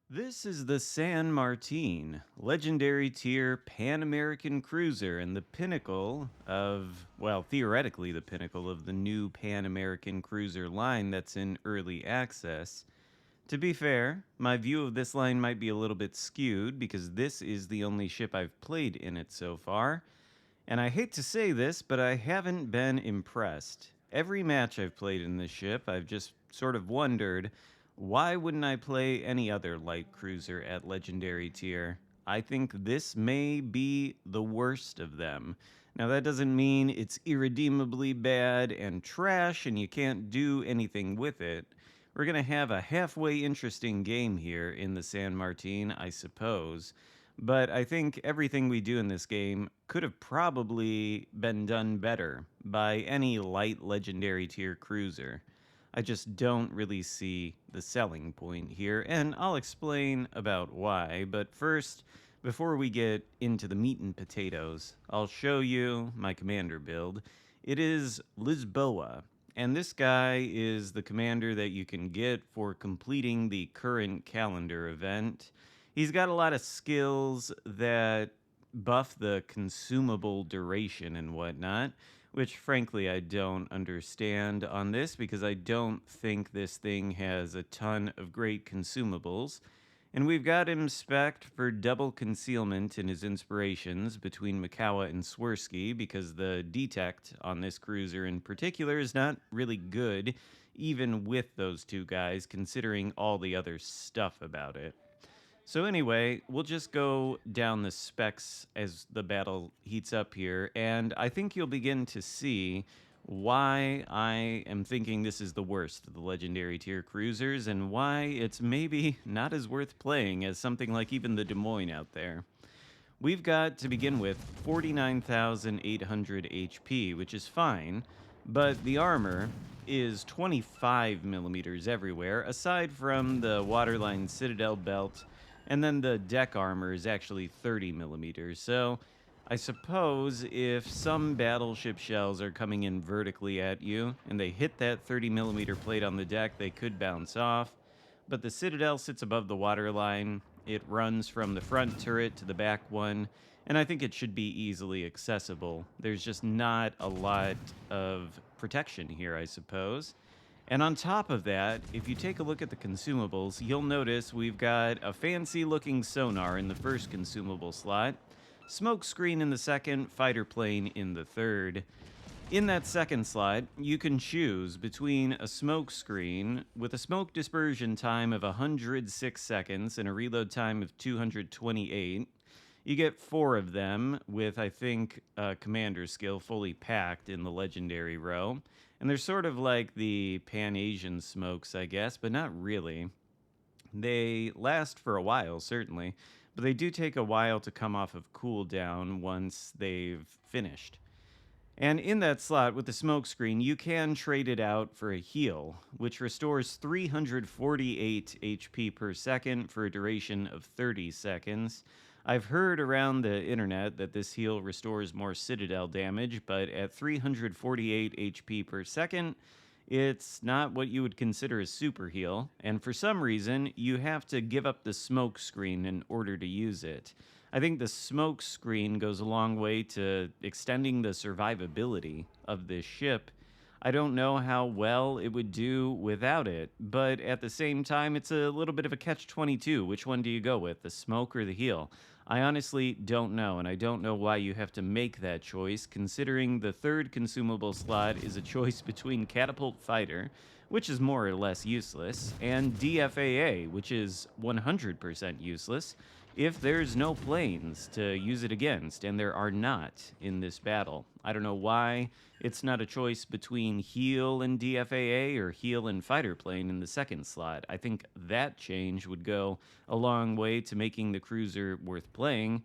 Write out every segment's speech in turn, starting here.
This is the San Martin, legendary tier Pan American cruiser and the pinnacle of, well, theoretically the pinnacle of the new Pan American cruiser line that's in early access. To be fair, my view of this line might be a little bit skewed because this is the only ship I've played in it so far. And I hate to say this, but I haven't been impressed. Every match I've played in this ship, I've just sort of wondered, why wouldn't I play any other light cruiser at legendary tier? I think this may be the worst of them. Now, that doesn't mean it's irredeemably bad and trash and you can't do anything with it. We're going to have a halfway interesting game here in the San Martin, I suppose. But I think everything we do in this game could have probably been done better by any light legendary tier cruiser. I just don't really see the selling point here, and I'll explain about why. But first, before we get into the meat and potatoes, I'll show you my commander build. It is Lisboa, and this guy is the commander that you can get for completing the current calendar event. He's got a lot of skills that buff the consumable duration and whatnot, which frankly I don't understand on this because I don't think this thing has a ton of great consumables. And we've got him spec'd for double concealment in his inspirations between Makawa and Swirsky because the detect on this cruiser in particular is not really good, even with those two guys, considering all the other stuff about it. So anyway, we'll just go down the specs as the battle heats up here, and I think you'll begin to see why I am thinking this is the worst of the legendary tier cruisers and why it's maybe not as worth playing as something like even the Des Moines out there. We've got, to begin with, 49,800 HP, which is fine, but the armor is 25 millimeters everywhere, aside from the waterline citadel belt, and then the deck armor is actually 30 millimeters. So I suppose if some battleship shells are coming in vertically at you and they hit that 30 millimeter plate on the deck, they could bounce off. But the citadel sits above the waterline. It runs from the front turret to the back one, and I think it should be easily accessible. There's just not a lot of protection here, I suppose. And on top of that, if you take a look at the consumables, you'll notice we've got a fancy looking sonar in the first consumable slot, smoke screen in the second, fighter plane in the third. In that second slot, you can choose between a smoke screen with a smoke dispersion time of 106 seconds and a reload time of 228. You get four of them with, I think, commander skill fully packed in the legendary row. And they're sort of like the Pan-Asian smokes, I guess, but not really. They last for a while, certainly, but they do take a while to come off of cooldown once they've finished. And in that slot with the smoke screen, you can trade it out for a heal, which restores 348 HP per second for a duration of 30 seconds. I've heard around the internet that this heal restores more citadel damage, but at 348 HP per second, it's not what you would consider a super heal, and for some reason, you have to give up the smoke screen in order to use it. I think the smoke screen goes a long way to extending the survivability of this ship. I don't know how well it would do without it, but at the same time, it's a little bit of a catch-22. Which one do you go with, the smoke or the heal? I honestly don't know, and I don't know why you have to make that choice, considering the third consumable slot is a choice between Catapult Fighter, which is more or less useless, and DFAA, which is 100% useless, if there's no planes to use it against, and there are not in this battle. I don't know why it's not a choice between heal and DFAA or heal and fighter plane in the second slot. I think that change would go a long way to making the cruiser worth playing.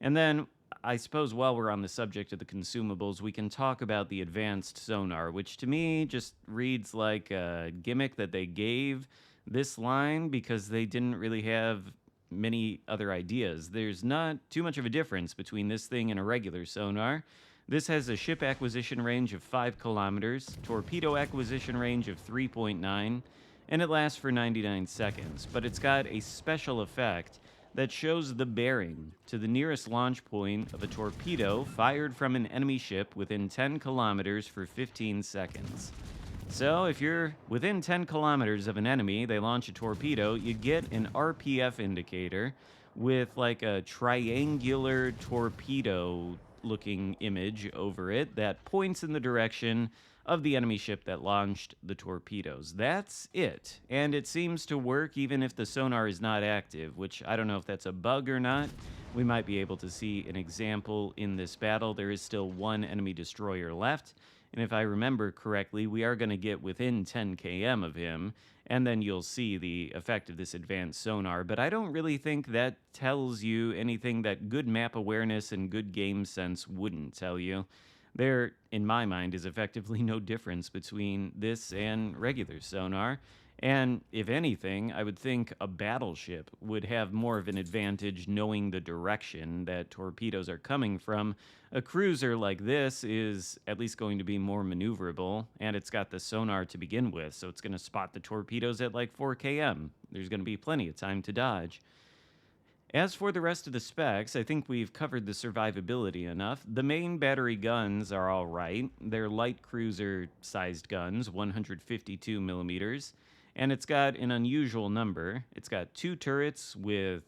And then I suppose while we're on the subject of the consumables, we can talk about the advanced sonar, which to me just reads like a gimmick that they gave this line because they didn't really have many other ideas. There's not too much of a difference between this thing and a regular sonar. This has a ship acquisition range of 5 kilometers, torpedo acquisition range of 3.9, and it lasts for 99 seconds, but it's got a special effect that shows the bearing to the nearest launch point of a torpedo fired from an enemy ship within 10 kilometers for 15 seconds. So, if you're within 10 kilometers of an enemy, they launch a torpedo, you get an RPF indicator with like a triangular torpedo looking image over it that points in the direction of the enemy ship that launched the torpedoes. That's it. And it seems to work even if the sonar is not active, which I don't know if that's a bug or not. We might be able to see an example in this battle. There is still one enemy destroyer left. And if I remember correctly, we are going to get within 10 km of him, and then you'll see the effect of this advanced sonar. But I don't really think that tells you anything that good map awareness and good game sense wouldn't tell you. There, in my mind, is effectively no difference between this and regular sonar. And if anything, I would think a battleship would have more of an advantage knowing the direction that torpedoes are coming from. A cruiser like this is at least going to be more maneuverable, and it's got the sonar to begin with, so it's going to spot the torpedoes at like 4 km. There's going to be plenty of time to dodge. As for the rest of the specs, I think we've covered the survivability enough. The main battery guns are all right. They're light cruiser-sized guns, 152 millimeters, and it's got an unusual number. It's got 2 turrets with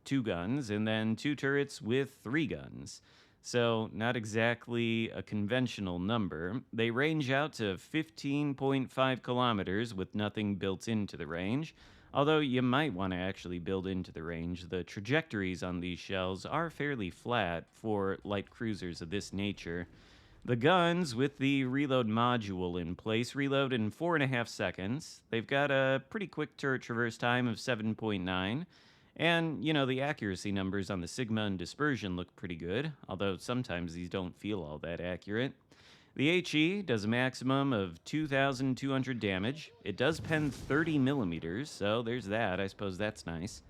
2 guns, and then 2 turrets with 3 guns. So, not exactly a conventional number. They range out to 15.5 kilometers with nothing built into the range. Although you might want to actually build into the range, the trajectories on these shells are fairly flat for light cruisers of this nature. The guns with the reload module in place reload in 4.5 seconds. They've got a pretty quick turret traverse time of 7.9. And, the accuracy numbers on the Sigma and dispersion look pretty good, although sometimes these don't feel all that accurate. The HE does a maximum of 2,200 damage. It does pen 30 millimeters, so there's that. I suppose that's nice.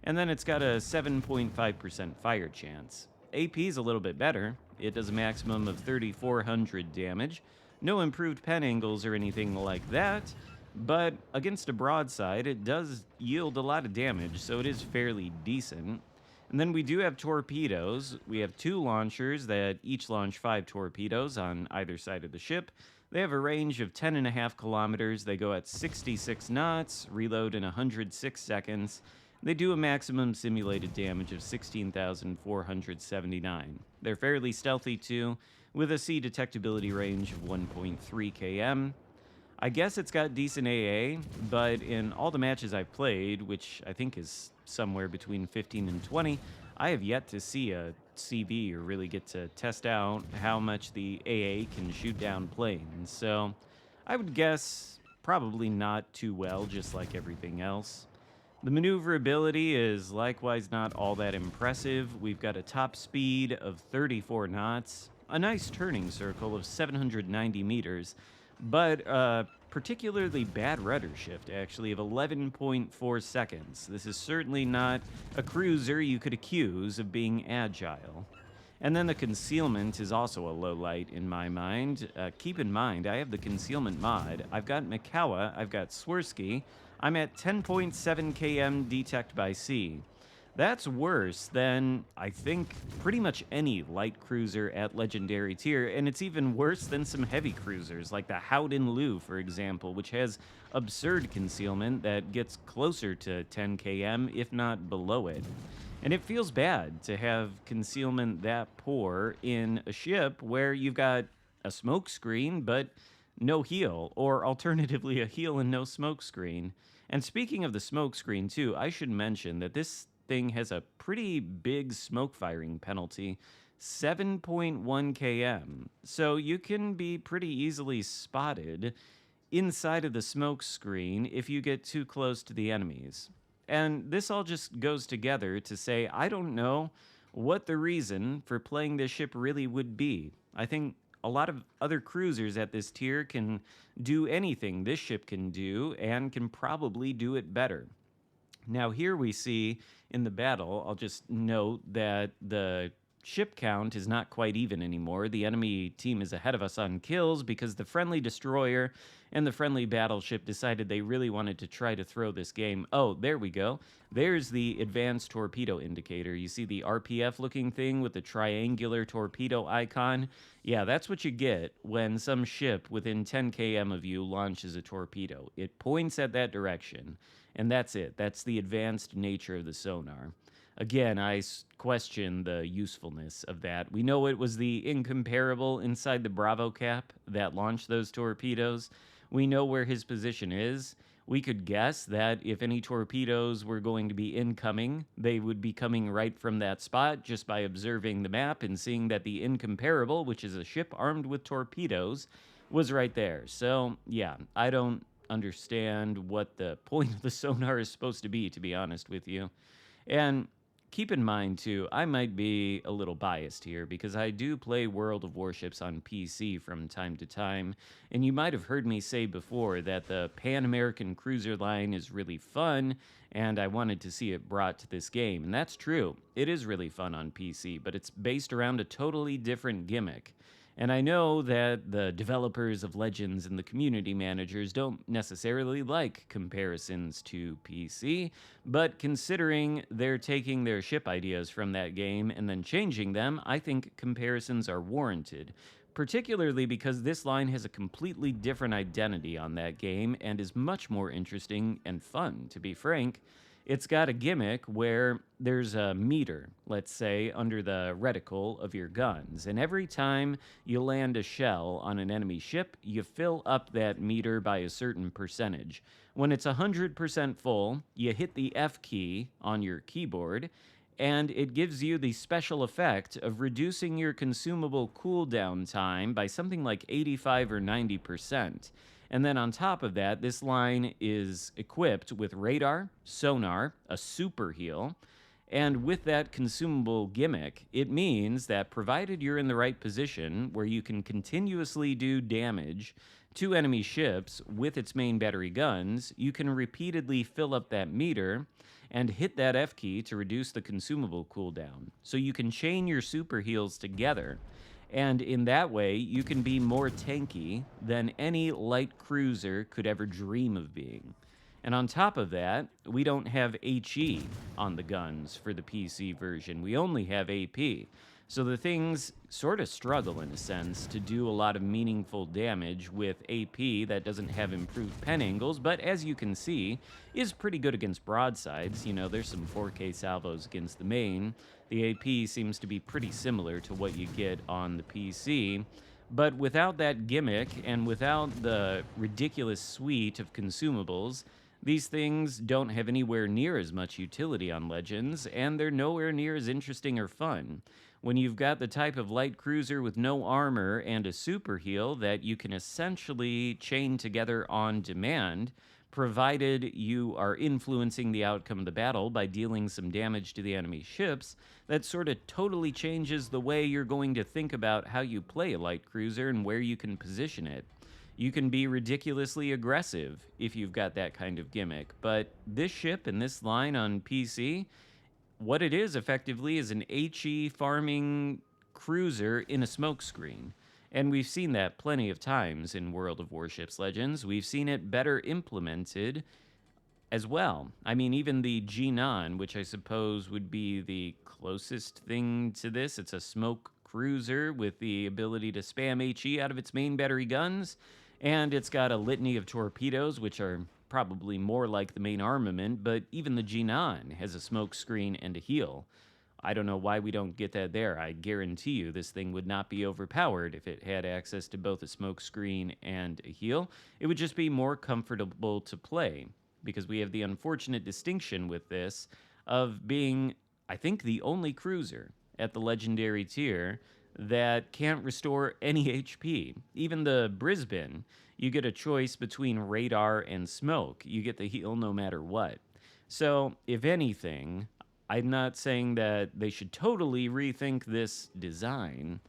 And then it's got a 7.5% fire chance. AP is a little bit better. It does a maximum of 3,400 damage. No improved pen angles or anything like that, but against a broadside, it does yield a lot of damage, so it is fairly decent. And then we do have torpedoes. We have 2 launchers that each launch 5 torpedoes on either side of the ship. They have a range of 10.5 kilometers. They go at 66 knots, reload in 106 seconds. They do a maximum simulated damage of 16,479. They're fairly stealthy too, with a C detectability range of 1.3 km. I guess it's got decent AA, but in all the matches I've played, which I think is somewhere between 15 and 20, I have yet to see a CV or really get to test out how much the AA can shoot down planes. So I would guess probably not too well, just like everything else. The maneuverability is likewise not all that impressive. We've got a top speed of 34 knots, a nice turning circle of 790 meters, but a particularly bad rudder shift, actually, of 11.4 seconds. This is certainly not a cruiser you could accuse of being agile. And then the concealment is also a low light in my mind. Keep in mind, I have the concealment mod. I've got Mikawa, I've got Swirsky. I'm at 10.7 km detect by C. That's worse than, I think, pretty much any light cruiser at Legendary tier, and it's even worse than some heavy cruisers, like the Howden Lu, for example, which has absurd concealment that gets closer to 10 km, if not below it. And it feels bad to have concealment that poor in a ship where you've got a smoke screen, but no heal, or alternatively a heal and no smoke screen. And speaking of the smoke screen, too, I should mention that this thing has a pretty big smoke firing penalty, 7.1 km. So you can be pretty easily spotted inside of the smoke screen if you get too close to the enemies. And this all just goes together to say, I don't know what the reason for playing this ship really would be. I think a lot of other cruisers at this tier can do anything this ship can do and can probably do it better. Now here we see in the battle, I'll just note that the ship count is not quite even anymore. The enemy team is ahead of us on kills because the friendly destroyer and the friendly battleship decided they really wanted to try to throw this game. Oh, there we go. There's the advanced torpedo indicator. You see the RPF looking thing with the triangular torpedo icon? Yeah, that's what you get when some ship within 10 km of you launches a torpedo. It points at that direction, and that's it. That's the advanced nature of the sonar. Again, I question the usefulness of that. We know it was the incomparable inside the Bravo cap that launched those torpedoes. We know where his position is. We could guess that if any torpedoes were going to be incoming, they would be coming right from that spot just by observing the map and seeing that the incomparable, which is a ship armed with torpedoes, was right there. So, yeah, I don't understand what the point of the sonar is supposed to be honest with you. And keep in mind, too, I might be a little biased here because I do play World of Warships on PC from time to time, and you might have heard me say before that the Pan American Cruiser line is really fun, and I wanted to see it brought to this game. And that's true. It is really fun on PC, but it's based around a totally different gimmick. And I know that the developers of Legends and the community managers don't necessarily like comparisons to PC, but considering they're taking their ship ideas from that game and then changing them, I think comparisons are warranted. Particularly because this line has a completely different identity on that game and is much more interesting and fun, to be frank. It's got a gimmick where there's a meter, let's say, under the reticle of your guns. And every time you land a shell on an enemy ship, you fill up that meter by a certain percentage. When it's 100% full, you hit the F key on your keyboard, and it gives you the special effect of reducing your consumable cooldown time by something like 85 or 90%. And then on top of that, this line is equipped with radar, sonar, a super heal, and with that consumable gimmick, it means that provided you're in the right position where you can continuously do damage to enemy ships with its main battery guns, you can repeatedly fill up that meter and hit that F key to reduce the consumable cooldown. So you can chain your super heals together. And in that way, you can be more tanky than any light cruiser could ever dream of being. And on top of that, we don't have HE on the guns for the PC version. We only have AP. So the things sort of struggle, in a sense, to do a lot of meaningful damage with AP that doesn't have improved pen angles, but as you can see, is pretty good against broadsides. You know, there's some 4K salvos against the main. The AP seems to be pretty similar to what you get on the PC. But without that gimmick and without the ridiculous suite of consumables, these things don't have anywhere near as much utility on Legends, and they're nowhere near as interesting or fun. When you've got the type of light cruiser with no armor and a super heal that you can essentially chain together on demand, provided you are influencing the outcome of the battle by dealing some damage to the enemy ships, that sort of totally changes the way you're going to think about how you play a light cruiser and where you can position it. You can be ridiculously aggressive if you've got that kind of gimmick, but this ship and this line on PC, what it is effectively is an HE farming cruiser in a smokescreen. And we've seen that plenty of times in World of Warships Legends. We've seen it better implemented as well. I mean, even the G9, which I suppose would be the closest thing to this, it's a smoke cruiser with the ability to spam HE out of its main battery guns, and it's got a litany of torpedoes, which are probably more like the main armament, but even the G9 has a smoke screen and a heal. I don't know why we don't get that there. I guarantee you this thing would not be overpowered if it had access to both a smoke screen and a heal. It would just be more comfortable to play, because we have the unfortunate distinction with this of being, I think, the only cruiser at the legendary tier that can't restore any HP. Even the Brisbane, you get a choice between radar and smoke. You get the heal no matter what. So, if anything, I'm not saying that they should totally rethink this design,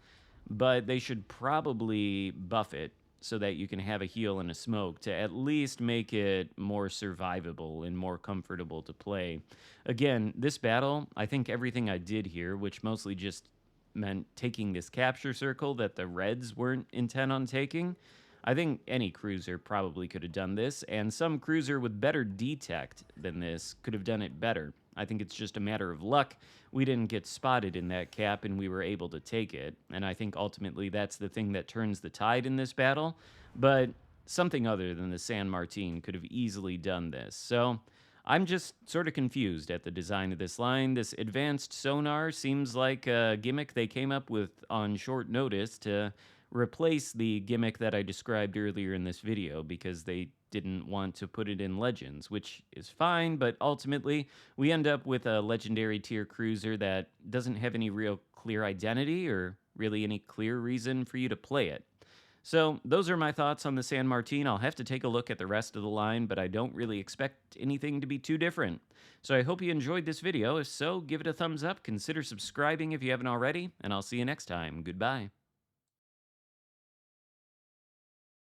but they should probably buff it so that you can have a heal and a smoke to at least make it more survivable and more comfortable to play. Again, this battle, I think everything I did here, which mostly just meant taking this capture circle that the Reds weren't intent on taking. I think any cruiser probably could have done this, and some cruiser with better detect than this could have done it better. I think it's just a matter of luck. We didn't get spotted in that cap and we were able to take it, and I think ultimately that's the thing that turns the tide in this battle. But something other than the San Martin could have easily done this. So I'm just sort of confused at the design of this line. This advanced sonar seems like a gimmick they came up with on short notice to replace the gimmick that I described earlier in this video because they didn't want to put it in Legends, which is fine, but ultimately we end up with a legendary tier cruiser that doesn't have any real clear identity or really any clear reason for you to play it. So, those are my thoughts on the San Martin. I'll have to take a look at the rest of the line, but I don't really expect anything to be too different. So, I hope you enjoyed this video. If so, give it a thumbs up, consider subscribing if you haven't already, and I'll see you next time. Goodbye.